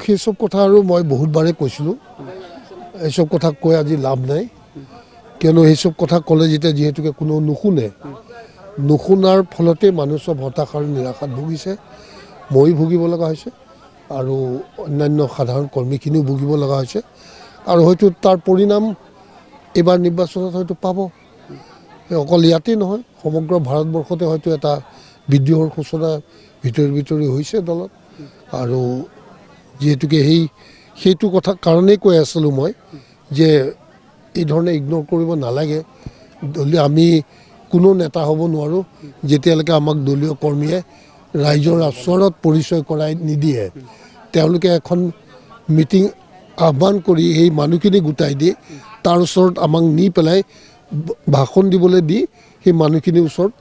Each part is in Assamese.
সেইসব কথা আৰু মই বহুতবাৰে কৈছিলোঁ এইসব কথা কৈ আজি লাভ নাই কিয়নো সেইসব কথা ক'লে যেতিয়া যিহেতুকে কোনো নুশুনাৰ ফলতে মানুহ সব হতাশ আৰু নিৰাশাত ভুগিছে মই ভুগিব লগা হৈছে আৰু অন্যান্য সাধাৰণ কৰ্মীখিনিও ভুগিব লগা হৈছে আৰু হয়তো তাৰ পৰিণাম এবাৰ নিৰ্বাচনত হয়তো পাব অকল ইয়াতেই নহয় সমগ্ৰ ভাৰতবৰ্ষতে হয়তো এটা বিদ্ৰোহৰ সূচনা ভিতৰি হৈছে দলত আৰু যেহেতুকে সেইটো কথা কাৰণেই কৈ আছিলোঁ মই যে এই ধৰণে ইগনোৰ কৰিব নালাগে দলীয় আমি কোনো নেতা হ'ব নোৱাৰোঁ যেতিয়ালৈকে আমাক দলীয় কৰ্মীয়ে ৰাইজৰ ওচৰত পৰিচয় কৰাই নিদিয়ে তেওঁলোকে এখন মিটিং আহ্বান কৰি সেই মানুহখিনি গোটাই দিয়ে তাৰ ওচৰত আমাক নি পেলাই ভাষণ দিবলৈ দি সেই মানুহখিনিৰ ওচৰত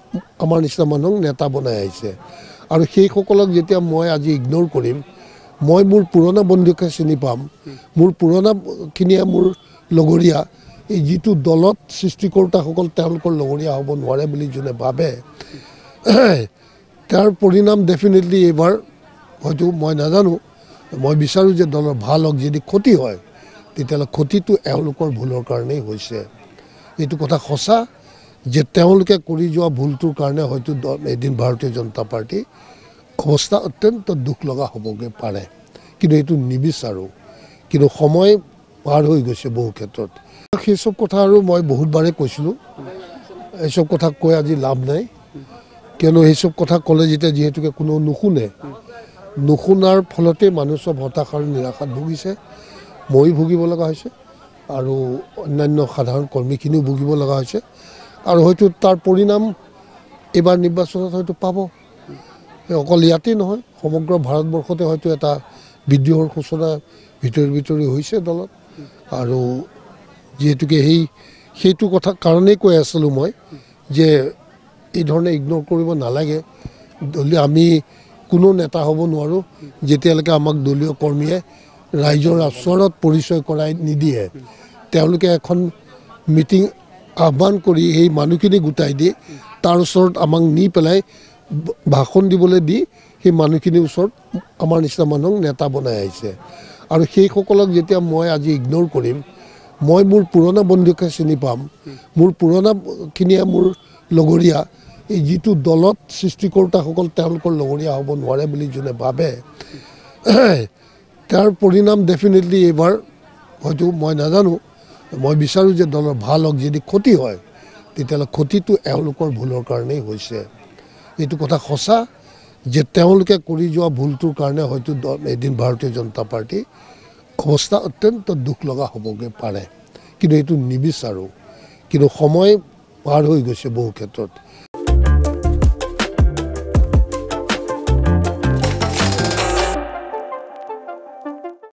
আমাৰ নিচিনা মানুহক নেতা বনাই আহিছে আৰু সেইসকলক যেতিয়া মই আজি ইগনোৰ কৰিম মই মোৰ পুৰণা বন্ধুকে চিনি পাম মোৰ পুৰণাখিনিয়ে মোৰ লগৰীয়া এই যিটো দলত সৃষ্টিকৰ্তাসকল তেওঁলোকৰ লগৰীয়া হ'ব নোৱাৰে বুলি যোনে ভাবে তাৰ পৰিণাম ডেফিনেটলি এইবাৰ হয়তো মই নাজানো মই বিচাৰোঁ যে দলৰ ভাল হওক যদি ক্ষতি হয় তেতিয়াহ'লে ক্ষতিটো এওঁলোকৰ ভুলৰ কাৰণেই হৈছে এইটো কথা সঁচা যে তেওঁলোকে কৰি যোৱা ভুলটোৰ কাৰণে হয়তো এদিন ভাৰতীয় জনতা পাৰ্টি অৱস্থা অত্যন্ত দুখ লগা হ'বগৈ পাৰে কিন্তু এইটো নিবিচাৰোঁ কিন্তু সময় পাৰ হৈ গৈছে বহু ক্ষেত্ৰত সেইসব কথা আৰু মই বহুতবাৰে কৈছিলোঁ এইসব কথা কৈ আজি লাভ নাই কিয়নো সেইসব কথা ক'লে যেতিয়া যিহেতুকে কোনো নুশুনাৰ ফলতে মানুহ সব হতাশ আৰু নিৰাশাত ভুগিছে মই ভুগিব লগা হৈছে আৰু অন্যান্য সাধাৰণ কৰ্মীখিনিও ভুগিব লগা হৈছে আৰু হয়তো তাৰ পৰিণাম এবাৰ নিৰ্বাচনত হয়তো পাব অকল ইয়াতেই নহয় সমগ্ৰ ভাৰতবৰ্ষতে হয়তো এটা বিদ্ৰোহৰ সূচনা ভিতৰি হৈছে দলত আৰু যেহেতুকে সেইটো কথা কাৰণেই কৈ আছিলোঁ মই যে এই ধৰণে ইগনোৰ কৰিব নালাগে দলীয় আমি কোনো নেতা হ'ব নোৱাৰোঁ যেতিয়ালৈকে আমাক দলীয় কৰ্মীয়ে ৰাইজৰ ওচৰত পৰিচয় কৰাই নিদিয়ে তেওঁলোকে এখন মিটিং আহ্বান কৰি সেই মানুহখিনি গোটাই দিয়ে তাৰ ওচৰত আমাক নি পেলাই ভাষণ দিবলৈ দি সেই মানুহখিনিৰ ওচৰত আমাৰ নিচিনা মানুহক নেতা বনাই আহিছে আৰু সেইসকলক যেতিয়া মই আজি ইগনোৰ কৰিম মই মোৰ পুৰণা বন্ধুকে চিনি পাম মোৰ পুৰণাখিনিয়ে মোৰ লগৰীয়া এই যিটো দলত সৃষ্টিকৰ্তাসকল তেওঁলোকৰ লগৰীয়া হ'ব নোৱাৰে বুলি যোনে ভাবে তাৰ পৰিণাম ডেফিনেটলি এইবাৰ হয়তো মই নাজানো মই বিচাৰোঁ যে দলৰ ভাল হওক যদি ক্ষতি হয় তেতিয়াহ'লে ক্ষতিটো এওঁলোকৰ ভুলৰ কাৰণেই হৈছে এইটো কথা সঁচা যে তেওঁলোকে কৰি যোৱা ভুলটোৰ কাৰণে হয়তো এদিন ভাৰতীয় জনতা পাৰ্টি অৱস্থা অত্যন্ত দুখ লগা হ'বগৈ পাৰে কিন্তু এইটো নিবিচাৰোঁ কিন্তু সময় পাৰ হৈ গৈছে বহু ক্ষেত্ৰত